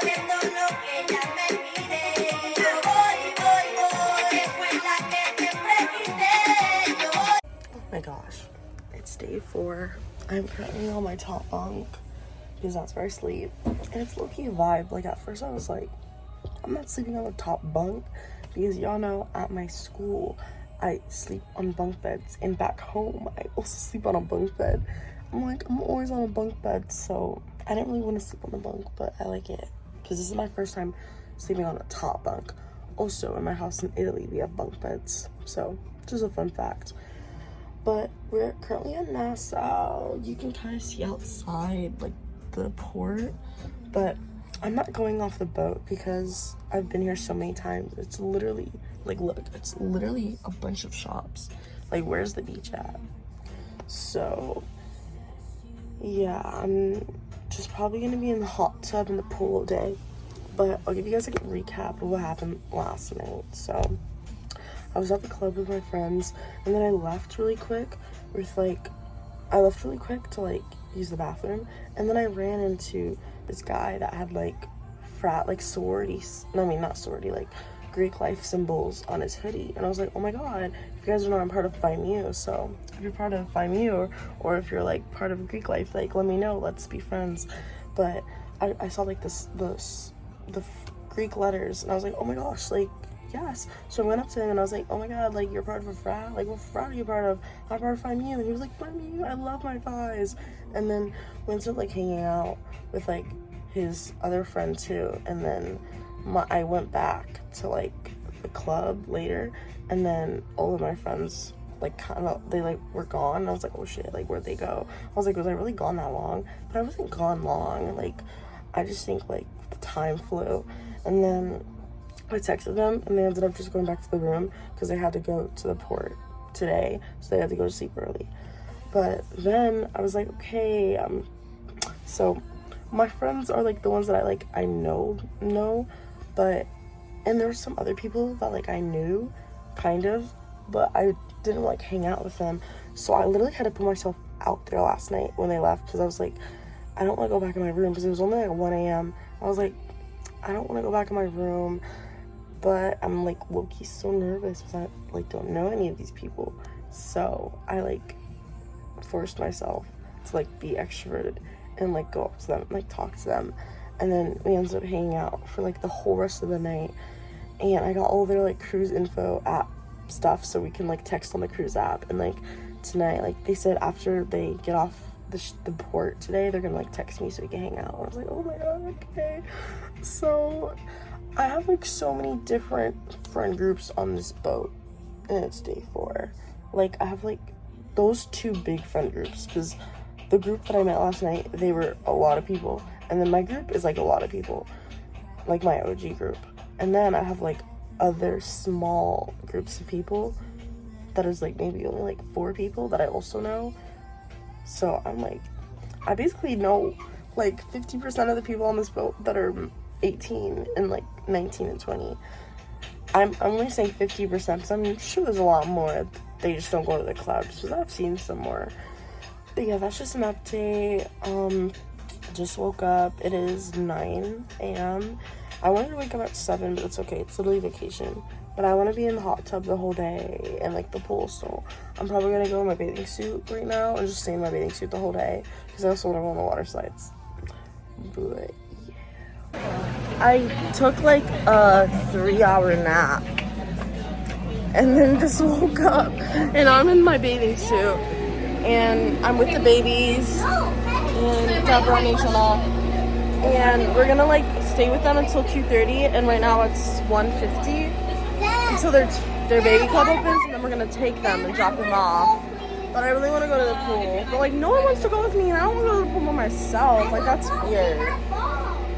Oh my gosh, it's day 4. I'm currently on my top bunk because that's where I sleep, and it's low-key a vibe. Like, at first I was like, I'm not sleeping on the top bunk because y'all know at my school I sleep on bunk beds, and back home I also sleep on a bunk bed. I'm like, I'm always on a bunk bed, so I didn't really want to sleep on the bunk, but I like it because this is my first time sleeping on a top bunk. Also, in my house in Italy we have bunk beds, so just a fun fact. But we're currently in Nassau. You can kind of see outside, like, the port, but I'm not going off the boat because I've been here so many times. It's literally, like, look, it's literally a bunch of shops. Like, where's the beach at? So, yeah, I'm just probably gonna be in the hot tub in the pool all day. But I'll give you guys a recap of what happened last night. So, I was at the club with my friends, and then I left really quick to, like, use the bathroom, and then I ran into this guy that had, like, Greek life symbols on his hoodie, and I was like, oh my god, if you guys don't know, I'm part of Phi Mu, so if you're part of Phi Mu, or if you're, like, part of Greek life, like, let me know, let's be friends. But I saw, like, the Greek letters, and I was like, oh my gosh, like, yes. So I went up to him and I was like, oh my god, like, you're part of a frat? Like, what frat are you part of? I'm part of Phi Mu. And he was like, Phi Mu, I love my Phis. And then we ended up, like, hanging out with, like, his other friend too. And then I went back to, like, the club later, and then all of my friends, like, they, like, were gone. And I was like, oh shit, like, where'd they go? I was like, was I really gone that long? But I wasn't gone long. Like, I just think, like, the time flew. And then I texted them, and they ended up just going back to the room because they had to go to the port today, so they had to go to sleep early. But then I was like, okay, so my friends are, like, the ones that I know, but, and there were some other people that, like, I knew, kind of, but I didn't, like, hang out with them, so I literally had to put myself out there last night when they left, because I was like, I don't want to go back in my room, because it was only, like, 1 a.m. I was like, I don't want to go back in my room, but I'm, like, low-key so nervous because I, like, don't know any of these people. So I, like, forced myself to, like, be extroverted and, like, go up to them and, like, talk to them. And then we ended up hanging out for, like, the whole rest of the night. And I got all their, like, cruise info app stuff so we can, like, text on the cruise app. And, like, tonight, like, they said after they get off the port today, they're gonna, like, text me so we can hang out. And I was like, oh my god, okay. So I have, like, so many different friend groups on this boat, and it's day 4. Like, I have, like, those 2 big friend groups, because the group that I met last night, they were a lot of people, and then my group is, like, a lot of people, like, my OG group. And then I have, like, other small groups of people that is, like, maybe only, like, 4 people that I also know. So I'm, like, I basically know, like, 50% of the people on this boat that are 18 and, like, 19 and 20. I'm only saying 50% because I'm sure there's a lot more. They just don't go to the clubs, because I've seen some more. But yeah, that's just an update. Just woke up. It is 9 a.m. I wanted to wake up at 7, but it's okay. It's literally vacation. But I want to be in the hot tub the whole day and, like, the pool, so I'm probably gonna go in my bathing suit right now and just stay in my bathing suit the whole day because I also want to go on the water slides. But I took, like, a 3-hour nap and then just woke up, and I'm in my bathing suit, and I'm with the babies and Deborah and Angela, and we're gonna, like, stay with them until 2:30, and right now it's 1:50 until their baby club opens, and then we're gonna take them and drop them off. But I really want to go to the pool, but, like, no one wants to go with me, and I don't want to go to the pool by myself. Like, that's weird.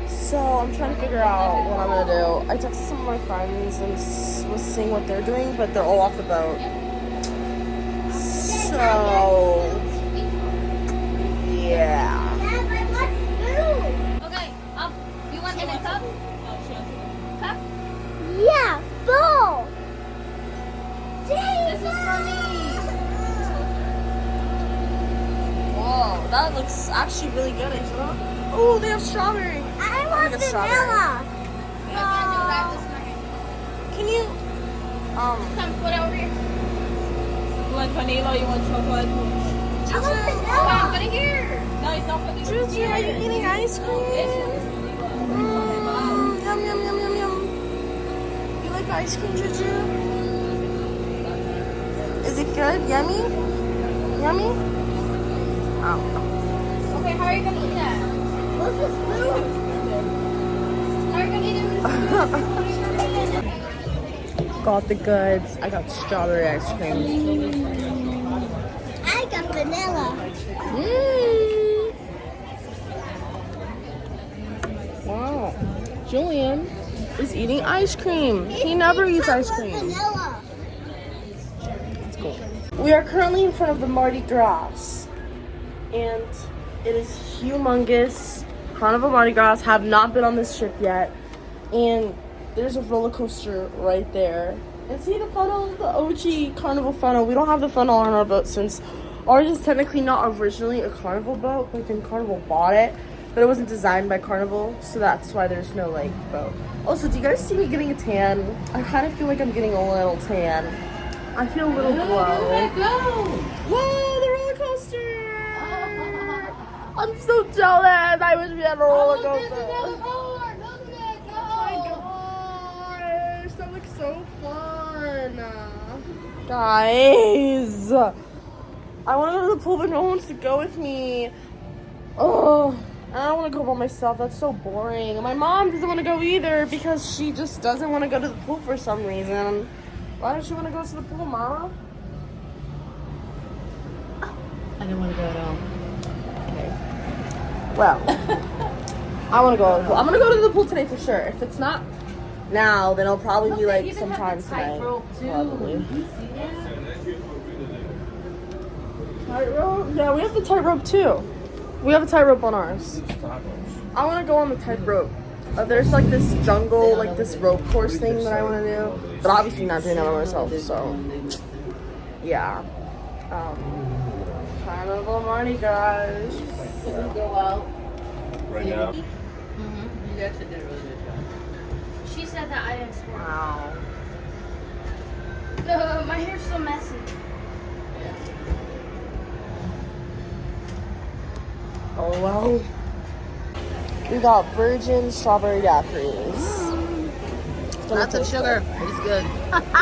So I'm trying to figure out what I'm gonna do. I texted some of my friends and was seeing what they're doing, but they're all off the boat. So yeah. Okay, you want in a cup? Cup? Yeah, bowl. This is for me. Whoa, that looks actually really good, Angela. Oh, they have strawberry. I want a strawberry. vanilla. Can you, Come, put it over here. You want vanilla or you want chocolate? I want Come, vanilla. put it here. No, it's not vanilla. Juju, are you eating ice cream? Yum, yum, yum, yum, yum. You like ice cream, Juju? Is it good? Yummy? Yummy? Oh. Okay, how are you gonna eat that? What's this food? How are you gonna eat it? Got the goods. I got strawberry ice cream. I got vanilla. Wow. Julian is eating ice cream. He never eats ice cream. Vanilla. It's cool. We are currently in front of the Mardi Gras. And it is humongous. Carnival Mardi Gras. Have not been on this trip yet. And there's a roller coaster right there. And see the funnel, the OG Carnival funnel. We don't have the funnel on our boat since ours is technically not originally a Carnival boat, but then Carnival bought it. But it wasn't designed by Carnival, so that's why there's no like boat. Also, do you guys see me getting a tan? I kind of feel like I'm getting a little tan. I feel a little glow. Whoa, the roller coaster! I'm so jealous. I wish we had a roller coaster. Gosh, that looks so fun. Guys, I want to go to the pool, but no one wants to go with me. Oh, I don't want to go by myself. That's so boring. And my mom doesn't want to go either because she just doesn't want to go to the pool for some reason. Why don't you want to go to the pool, Mama? I didn't want to go at all. Well, I want to go to the pool. I'm going to go to the pool today for sure. If it's not now, then it'll probably be like sometime tonight. Probably. Tightrope? Yeah, we have the tightrope too. We have a tightrope on ours. I want to go on the tightrope. There's like this jungle, like this rope course thing that I want to do. But obviously not doing that by myself, so yeah. Kind of a Mardi Gras. Go out. Right now. You actually did a really good job. She said that I didn't swear. Wow. My hair's so messy. Oh well. We got virgin strawberry daiquiris. Lots of sugar. It's good.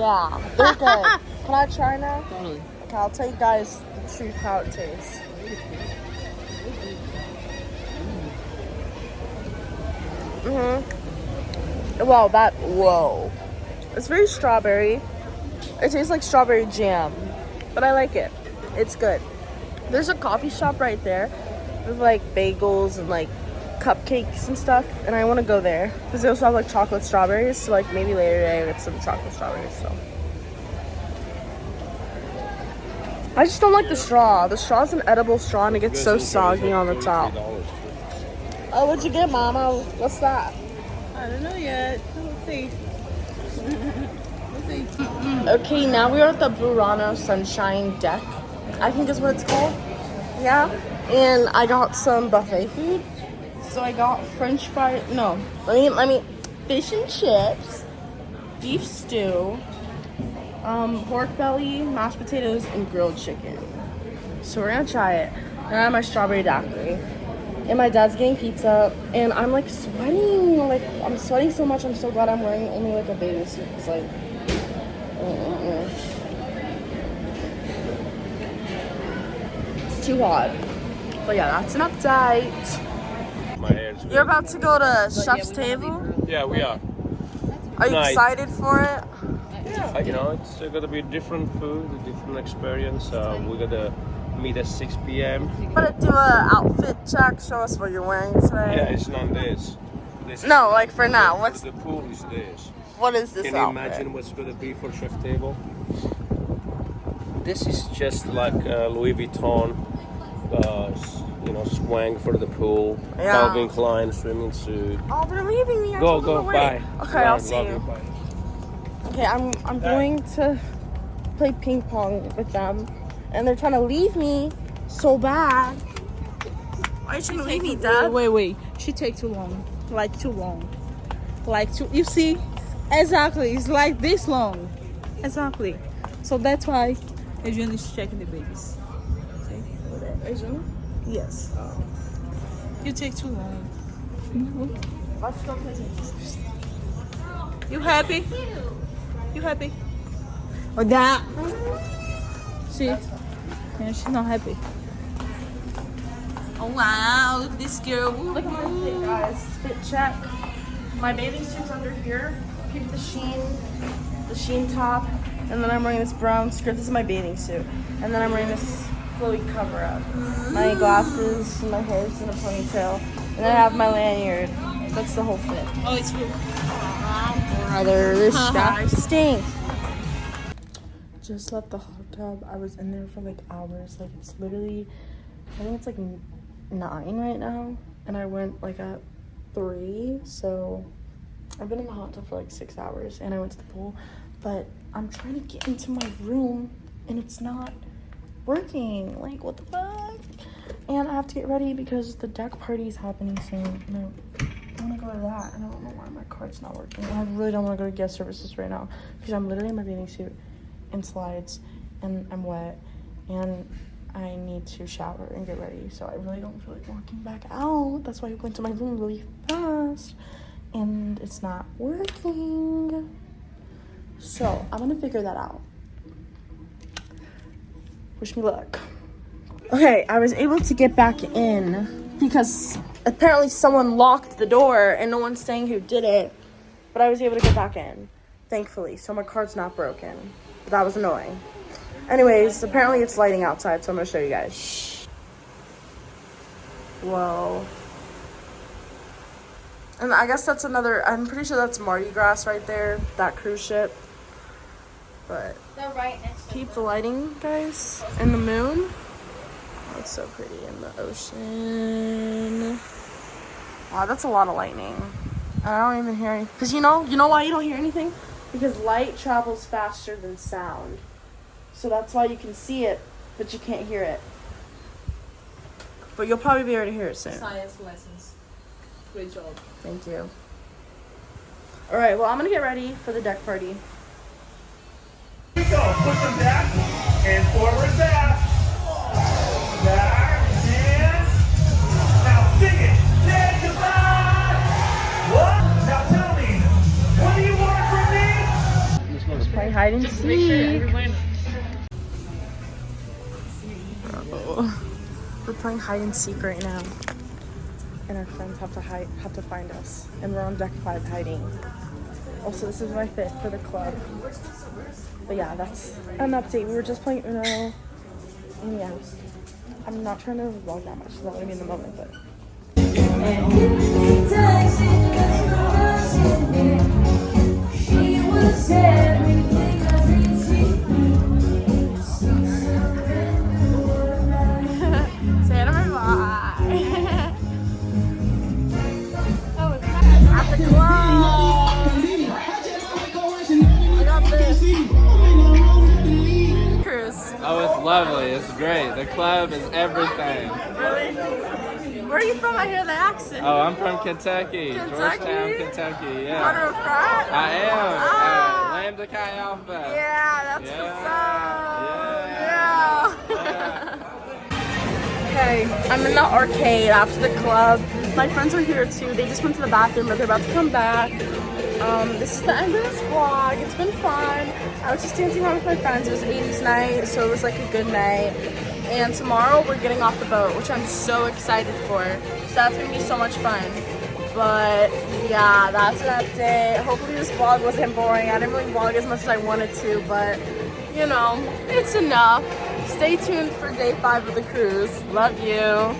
Yeah, they're good. Can I try now? Totally. Okay, I'll tell you guys the truth how it tastes. Wow, whoa. It's very strawberry. It tastes like strawberry jam, but I like it. It's good. There's a coffee shop right there with like bagels and like cupcakes and stuff, and I want to go there because they also have like chocolate strawberries, so like maybe later today I'll get some chocolate strawberries. So I just don't like the straw. The straw's an edible straw and it gets so soggy on the top. Oh, what'd you get, Mama? What's that? I don't know yet. Let's see. Let's see. Okay, now we are at the Burano Sunshine Deck. I think is what it's called. Yeah. And I got some buffet food. So I got French fries. No, let me. Fish and chips, beef stew, pork belly, mashed potatoes, and grilled chicken. So we're gonna try it. And I have my strawberry daiquiri. And my dad's getting pizza, and I'm like sweating. Like I'm sweating so much. I'm so glad I'm wearing only like a bathing suit. Cause like, it's too hot. But yeah, that's an update. My hair's good. You're about to go to Chef's Table? Yeah, we are. Are you Nice. excited for it? Yeah, you know, it's going to be different food, a different experience. We're going to meet at 6 p.m. I'm gonna do an outfit check. Show us what you're wearing today. Yeah, it's not this. This is No, like for now. What's the pool is this. what is this Can you outfit? imagine what's going to be for Chef Table? This is just like Louis Vuitton, swang for the pool. Yeah. Calvin Klein swimming suit. Oh, they're leaving me. I Go, told them go, to bye. wait. Okay, I'll see Love you. Bye. Okay, I'm going to play ping pong with them, and they're trying to leave me so bad. Why are you trying to leave me, Dad? Wait. She takes too long. like too long. Like too, you see? Exactly, it's like this long. Exactly. So that's why Adrian is checking the babies. See? Over there. Adrian? Yes. You take too long. Let's go play. You happy? You happy? Oh, that. See? Yeah, she's not happy. Oh wow, look at this girl. Look at my fit, guys. Fit check. My bathing suit's under here. Keep the sheen top. And then I'm wearing this brown skirt. This is my bathing suit. And then I'm wearing this flowy cover up. My glasses, my hair's in a ponytail. And then I have my lanyard. That's the whole fit. Oh, it's real. Brother, this guy stinks. Just left the hot tub. I was in there for like hours. Like it's literally, I think it's like 9 right now. And I went like at 3. So I've been in the hot tub for like 6 hours. And I went to the pool. But I'm trying to get into my room and it's not working. Like, what the fuck? And I have to get ready because the deck party is happening soon. And I want to go to that. And I don't know why my card's not working. And I really don't want to go to guest services right now because I'm literally in my bathing suit in slides and I'm wet and I need to shower and get ready. So I really don't feel like walking back out. That's why I went to my room really fast and it's not working. So I'm gonna figure that out. Wish me luck. Okay, I was able to get back in because apparently someone locked the door and no one's saying who did it. But I was able to get back in, thankfully. So my card's not broken. But that was annoying. Anyways, apparently it's lighting outside, so I'm gonna show you guys. Whoa. And I guess that's another, I'm pretty sure that's Mardi Gras right there, that cruise ship. But They're right next to keep the lighting, guys, and the moon. Oh, it's so pretty in the ocean. Wow, that's a lot of lightning. I don't even hear anything. Because you know why you don't hear anything? Because light travels faster than sound. So that's why you can see it, but you can't hear it. But you'll probably be able to hear it soon. Science lessons. Great job. Thank you. All right, well, I'm going to get ready for the deck party. Go, push them back and forward back. Back and now sing it. Say goodbye. What? Now tell me, what do you want from me? Play hide and seek. Oh, we're playing hide and seek right now, and our friends have to find us, and we're on deck 5 hiding. Also, this is my fit for the club. But yeah, that's an update. We were just playing Uno, and yeah, I'm not trying to vlog that much, so that would be in the moment, but. Say it to my bye. At the club. I got this. Cruise. Oh, it's lovely. It's great. The club is everything. Really? Where are you from? I hear the accent. Oh, I'm from Kentucky. Kentucky? Georgetown, Kentucky. Yeah. Part of a frat? I am. Ah. Lambda Chi Alpha. Yeah, that's what's up. Yeah. Okay, I'm in the arcade after the club. My friends are here too. They just went to the bathroom, but they're about to come back. This is the end of this vlog. It's been fun. I was just dancing around with my friends. It was 80s night, so it was like a good night. And tomorrow we're getting off the boat, which I'm so excited for. So that's gonna be so much fun. But yeah, that's an update. Hopefully this vlog wasn't boring. I didn't really vlog as much as I wanted to, but you know, it's enough. Stay tuned for day 5 of the cruise. Love you.